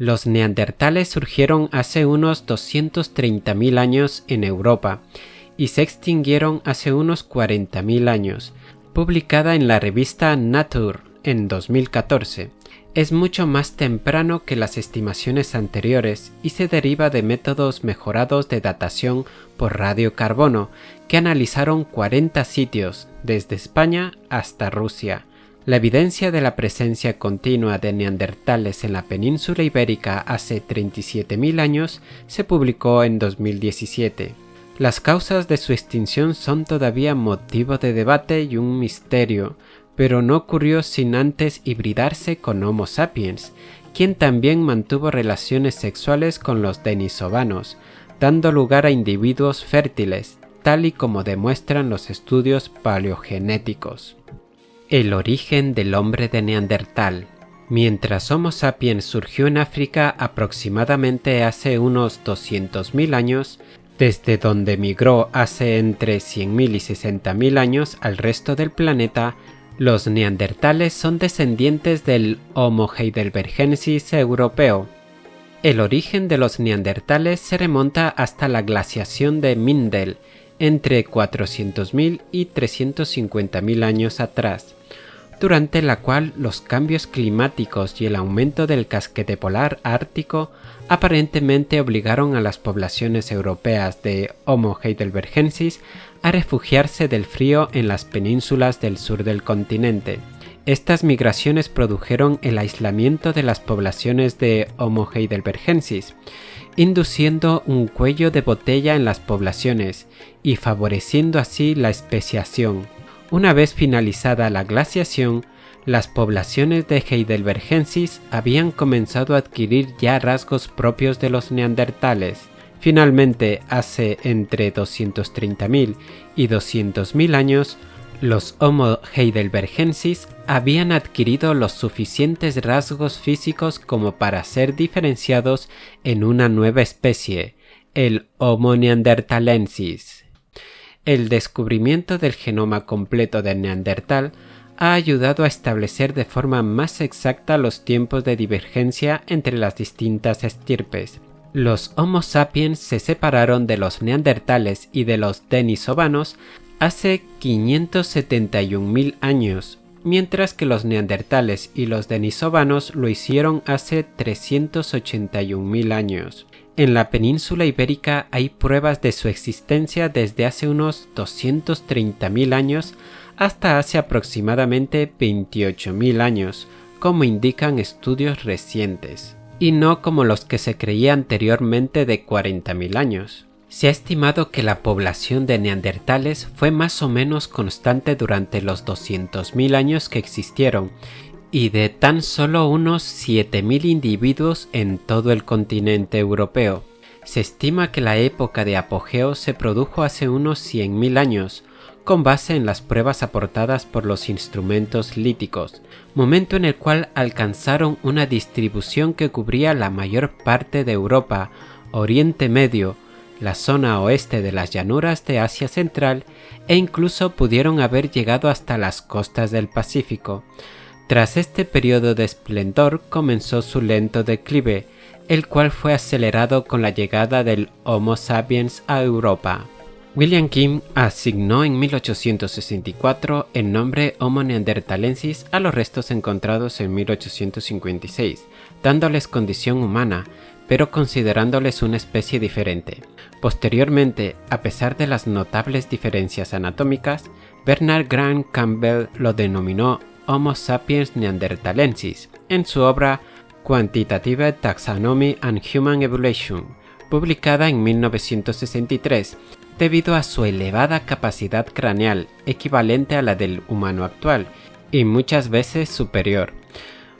Los neandertales surgieron hace unos 230.000 años en Europa y se extinguieron hace unos 40.000 años, publicada en la revista Nature en 2014. Es mucho más temprano que las estimaciones anteriores y se deriva de métodos mejorados de datación por radiocarbono que analizaron 40 sitios, desde España hasta Rusia. La evidencia de la presencia continua de neandertales en la península ibérica hace 37.000 años se publicó en 2017. Las causas de su extinción son todavía motivo de debate y un misterio, pero no ocurrió sin antes hibridarse con Homo sapiens, quien también mantuvo relaciones sexuales con los denisovanos, dando lugar a individuos fértiles, tal y como demuestran los estudios paleogenéticos. El origen del hombre de Neandertal. Mientras Homo sapiens surgió en África aproximadamente hace unos 200.000 años, desde donde migró hace entre 100.000 y 60.000 años al resto del planeta, los neandertales son descendientes del Homo heidelbergensis europeo. El origen de los neandertales se remonta hasta la glaciación de Mindel, entre 400.000 y 350.000 años atrás, durante la cual los cambios climáticos y el aumento del casquete polar ártico aparentemente obligaron a las poblaciones europeas de Homo heidelbergensis a refugiarse del frío en las penínsulas del sur del continente. Estas migraciones produjeron el aislamiento de las poblaciones de Homo heidelbergensis, induciendo un cuello de botella en las poblaciones y favoreciendo así la especiación. Una vez finalizada la glaciación, las poblaciones de heidelbergensis habían comenzado a adquirir ya rasgos propios de los neandertales. Finalmente, hace entre 230.000 y 200.000 años, los Homo heidelbergensis habían adquirido los suficientes rasgos físicos como para ser diferenciados en una nueva especie, el Homo neanderthalensis. El descubrimiento del genoma completo del neandertal ha ayudado a establecer de forma más exacta los tiempos de divergencia entre las distintas estirpes. Los Homo sapiens se separaron de los neandertales y de los denisovanos hace 571.000 años, mientras que los neandertales y los denisovanos lo hicieron hace 381.000 años. En la península ibérica hay pruebas de su existencia desde hace unos 230.000 años hasta hace aproximadamente 28.000 años, como indican estudios recientes, y no como los que se creía anteriormente de 40.000 años. Se ha estimado que la población de neandertales fue más o menos constante durante los 200.000 años que existieron, y de tan solo unos 7.000 individuos en todo el continente europeo. Se estima que la época de apogeo se produjo hace unos 100.000 años, con base en las pruebas aportadas por los instrumentos líticos, momento en el cual alcanzaron una distribución que cubría la mayor parte de Europa, Oriente Medio, la zona oeste de las llanuras de Asia Central e incluso pudieron haber llegado hasta las costas del Pacífico. Tras este periodo de esplendor comenzó su lento declive, el cual fue acelerado con la llegada del Homo sapiens a Europa. William King asignó en 1864 el nombre Homo neanderthalensis a los restos encontrados en 1856, dándoles condición humana, pero considerándoles una especie diferente. Posteriormente, a pesar de las notables diferencias anatómicas, Bernard Grant Campbell lo denominó Homo sapiens neanderthalensis en su obra Quantitative Taxonomy and Human Evolution, publicada en 1963, debido a su elevada capacidad craneal, equivalente a la del humano actual, y muchas veces superior.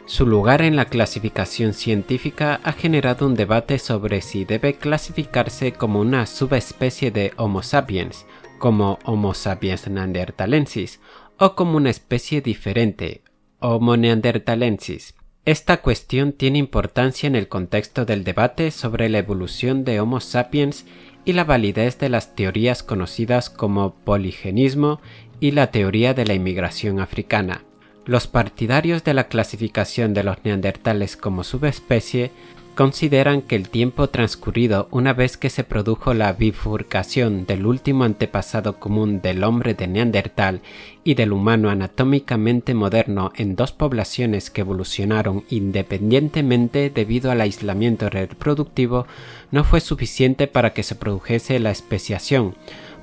Su lugar en la clasificación científica ha generado un debate sobre si debe clasificarse como una subespecie de Homo sapiens, como Homo sapiens neanderthalensis, o como una especie diferente, Homo neanderthalensis. Esta cuestión tiene importancia en el contexto del debate sobre la evolución de Homo sapiens y la validez de las teorías conocidas como poligenismo y la teoría de la inmigración africana. Los partidarios de la clasificación de los neandertales como subespecie consideran que el tiempo transcurrido una vez que se produjo la bifurcación del último antepasado común del hombre de Neandertal y del humano anatómicamente moderno en dos poblaciones que evolucionaron independientemente debido al aislamiento reproductivo no fue suficiente para que se produjese la especiación,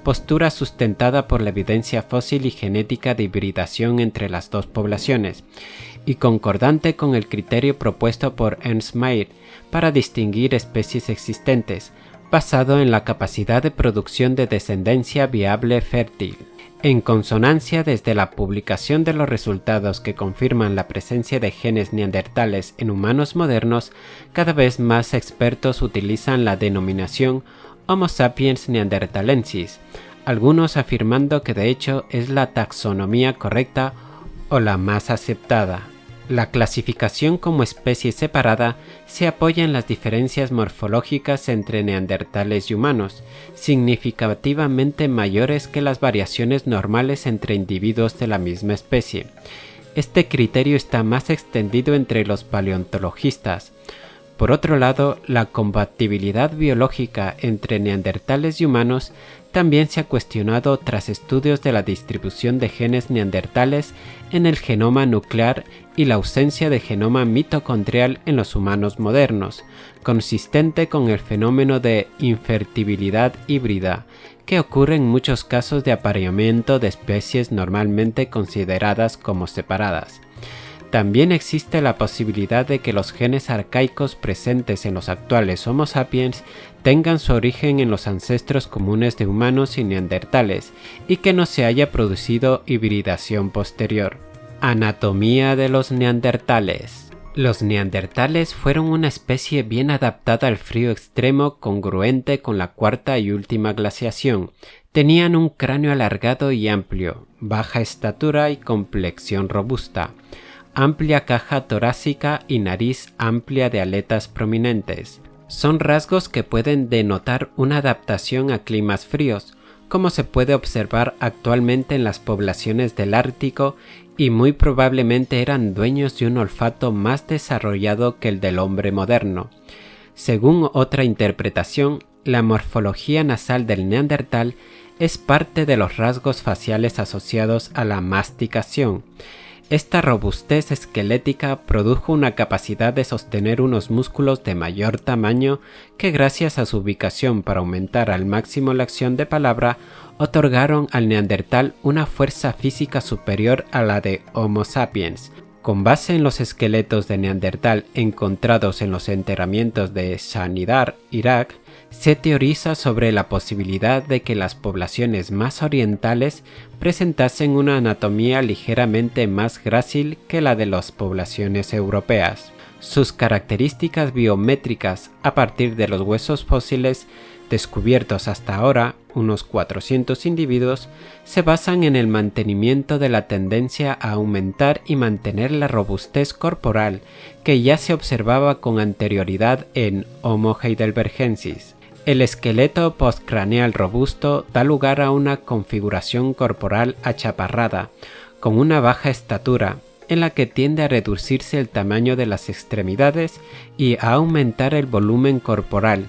postura sustentada por la evidencia fósil y genética de hibridación entre las dos poblaciones, y concordante con el criterio propuesto por Ernst Mayr para distinguir especies existentes, basado en la capacidad de producción de descendencia viable fértil. En consonancia, desde la publicación de los resultados que confirman la presencia de genes neandertales en humanos modernos, cada vez más expertos utilizan la denominación Homo sapiens neanderthalensis, algunos afirmando que de hecho es la taxonomía correcta o la más aceptada. La clasificación como especie separada se apoya en las diferencias morfológicas entre neandertales y humanos, significativamente mayores que las variaciones normales entre individuos de la misma especie. Este criterio está más extendido entre los paleontologistas. Por otro lado, la compatibilidad biológica entre neandertales y humanos también se ha cuestionado tras estudios de la distribución de genes neandertales en el genoma nuclear y la ausencia de genoma mitocondrial en los humanos modernos, consistente con el fenómeno de infertilidad híbrida, que ocurre en muchos casos de apareamiento de especies normalmente consideradas como separadas. También existe la posibilidad de que los genes arcaicos presentes en los actuales Homo sapiens tengan su origen en los ancestros comunes de humanos y neandertales y que no se haya producido hibridación posterior. Anatomía de los neandertales. Los neandertales fueron una especie bien adaptada al frío extremo, congruente con la cuarta y última glaciación. Tenían un cráneo alargado y amplio, baja estatura y complexión robusta, amplia caja torácica y nariz amplia de aletas prominentes. Son rasgos que pueden denotar una adaptación a climas fríos, como se puede observar actualmente en las poblaciones del Ártico, y muy probablemente eran dueños de un olfato más desarrollado que el del hombre moderno. Según otra interpretación, la morfología nasal del neandertal es parte de los rasgos faciales asociados a la masticación. Esta robustez esquelética produjo una capacidad de sostener unos músculos de mayor tamaño que, gracias a su ubicación para aumentar al máximo la acción de palabra, otorgaron al neandertal una fuerza física superior a la de Homo sapiens. Con base en los esqueletos de neandertal encontrados en los enterramientos de Shanidar, Irak, se teoriza sobre la posibilidad de que las poblaciones más orientales presentasen una anatomía ligeramente más grácil que la de las poblaciones europeas. Sus características biométricas a partir de los huesos fósiles descubiertos hasta ahora, unos 400 individuos, se basan en el mantenimiento de la tendencia a aumentar y mantener la robustez corporal que ya se observaba con anterioridad en Homo heidelbergensis. El esqueleto postcraneal robusto da lugar a una configuración corporal achaparrada, con una baja estatura, en la que tiende a reducirse el tamaño de las extremidades y a aumentar el volumen corporal.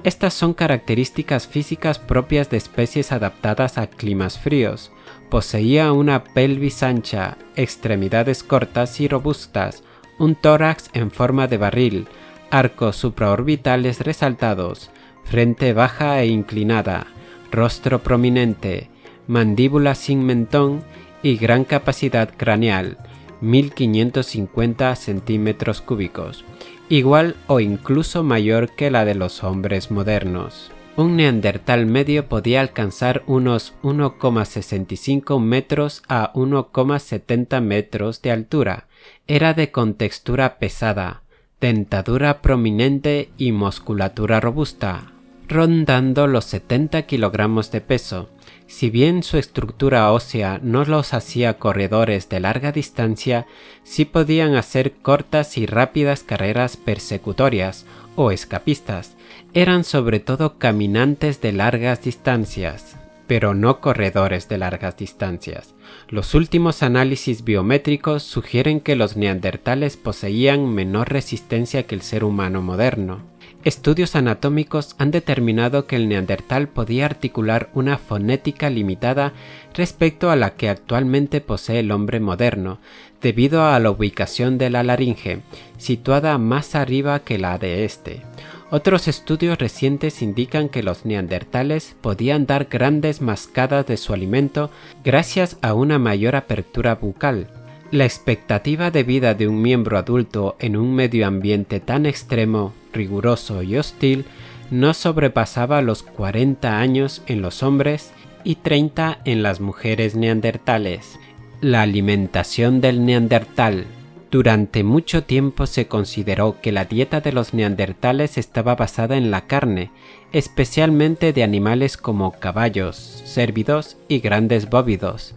Estas son características físicas propias de especies adaptadas a climas fríos. Poseía una pelvis ancha, extremidades cortas y robustas, un tórax en forma de barril, arcos supraorbitales resaltados, frente baja e inclinada, rostro prominente, mandíbula sin mentón y gran capacidad craneal, 1550 centímetros cúbicos, igual o incluso mayor que la de los hombres modernos. Un neandertal medio podía alcanzar unos 1,65 metros a 1,70 metros de altura. Era de contextura pesada, dentadura prominente y musculatura robusta, rondando los 70 kilogramos de peso. Si bien su estructura ósea no los hacía corredores de larga distancia, sí podían hacer cortas y rápidas carreras persecutorias o escapistas. Eran sobre todo caminantes de largas distancias. pero no corredores de largas distancias. Los últimos análisis biométricos sugieren que los neandertales poseían menor resistencia que el ser humano moderno. Estudios anatómicos han determinado que el neandertal podía articular una fonética limitada respecto a la que actualmente posee el hombre moderno, debido a la ubicación de la laringe, situada más arriba que la de este. Otros estudios recientes indican que los neandertales podían dar grandes mascadas de su alimento gracias a una mayor apertura bucal. La expectativa de vida de un miembro adulto en un medio ambiente tan extremo, riguroso y hostil no sobrepasaba los 40 años en los hombres y 30 en las mujeres neandertales. La alimentación del neandertal. Durante mucho tiempo se consideró que la dieta de los neandertales estaba basada en la carne, especialmente de animales como caballos, cérvidos y grandes bóvidos,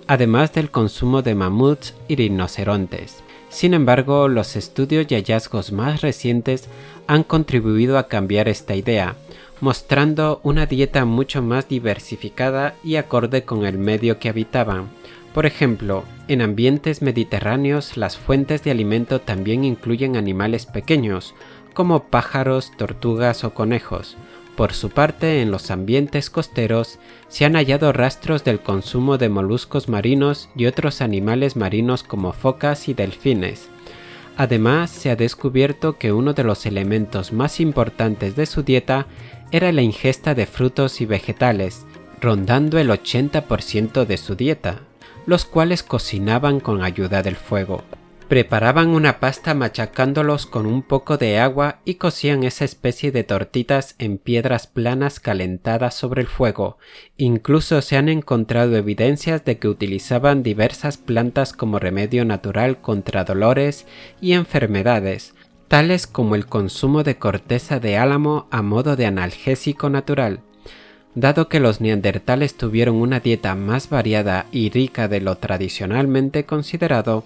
además del consumo de mamuts y rinocerontes. Sin embargo, los estudios y hallazgos más recientes han contribuido a cambiar esta idea, mostrando una dieta mucho más diversificada y acorde con el medio que habitaban. Por ejemplo, en ambientes mediterráneos las fuentes de alimento también incluyen animales pequeños, como pájaros, tortugas o conejos. Por su parte, en los ambientes costeros se han hallado rastros del consumo de moluscos marinos y otros animales marinos como focas y delfines. Además, se ha descubierto que uno de los elementos más importantes de su dieta era la ingesta de frutos y vegetales, rondando el 80% de su dieta, los cuales cocinaban con ayuda del fuego. Preparaban una pasta machacándolos con un poco de agua y cocían esa especie de tortitas en piedras planas calentadas sobre el fuego. Incluso se han encontrado evidencias de que utilizaban diversas plantas como remedio natural contra dolores y enfermedades, tales como el consumo de corteza de álamo a modo de analgésico natural. Dado que los neandertales tuvieron una dieta más variada y rica de lo tradicionalmente considerado,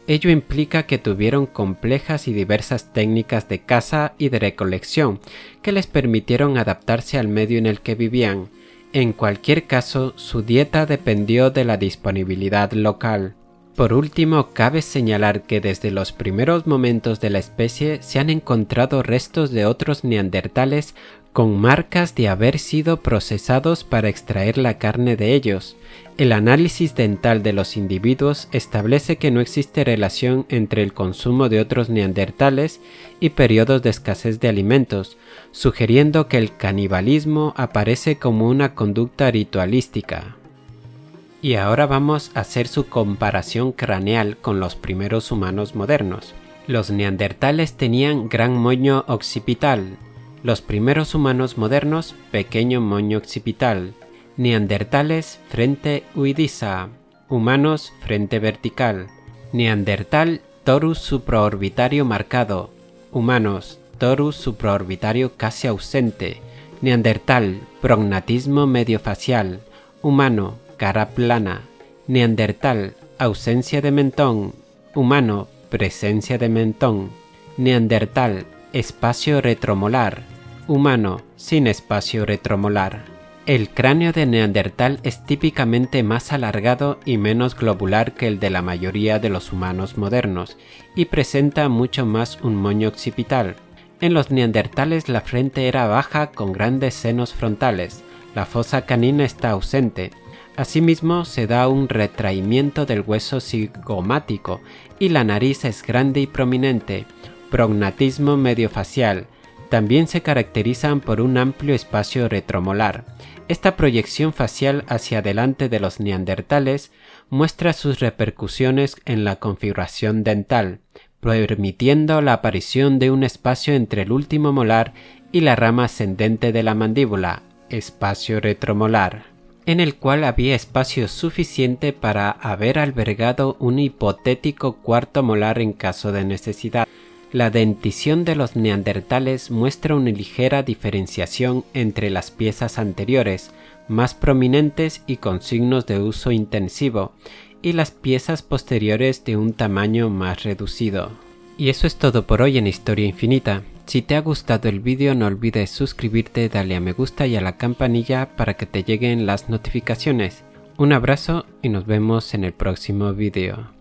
ello implica que tuvieron complejas y diversas técnicas de caza y de recolección que les permitieron adaptarse al medio en el que vivían. En cualquier caso, su dieta dependió de la disponibilidad local. Por último, cabe señalar que desde los primeros momentos de la especie se han encontrado restos de otros neandertales con marcas de haber sido procesados para extraer la carne de ellos. El análisis dental de los individuos establece que no existe relación entre el consumo de otros neandertales y periodos de escasez de alimentos, sugiriendo que el canibalismo aparece como una conducta ritualística. Y ahora vamos a hacer su comparación craneal con los primeros humanos modernos. Los neandertales tenían gran moño occipital. Los primeros humanos modernos, pequeño moño occipital. Neandertales, frente huidiza. Humanos, frente vertical. Neandertal, torus supraorbitario marcado. Humanos, torus supraorbitario casi ausente. Neandertal, prognatismo mediofacial. Humano, cara plana. Neandertal, ausencia de mentón. Humano, presencia de mentón. Neandertal, espacio retromolar. Humano, sin espacio retromolar. El cráneo de Neandertal es típicamente más alargado y menos globular que el de la mayoría de los humanos modernos, y presenta mucho más un moño occipital. En los neandertales la frente era baja con grandes senos frontales, la fosa canina está ausente. Asimismo, se da un retraimiento del hueso cigomático y la nariz es grande y prominente. Prognatismo mediofacial. También se caracterizan por un amplio espacio retromolar. Esta proyección facial hacia adelante de los neandertales muestra sus repercusiones en la configuración dental, permitiendo la aparición de un espacio entre el último molar y la rama ascendente de la mandíbula, espacio retromolar, en el cual había espacio suficiente para haber albergado un hipotético cuarto molar en caso de necesidad. La dentición de los neandertales muestra una ligera diferenciación entre las piezas anteriores, más prominentes y con signos de uso intensivo, y las piezas posteriores de un tamaño más reducido. Y eso es todo por hoy en Historia Infinita. Si te ha gustado el vídeo no olvides suscribirte, darle a me gusta y a la campanilla para que te lleguen las notificaciones. Un abrazo y nos vemos en el próximo vídeo.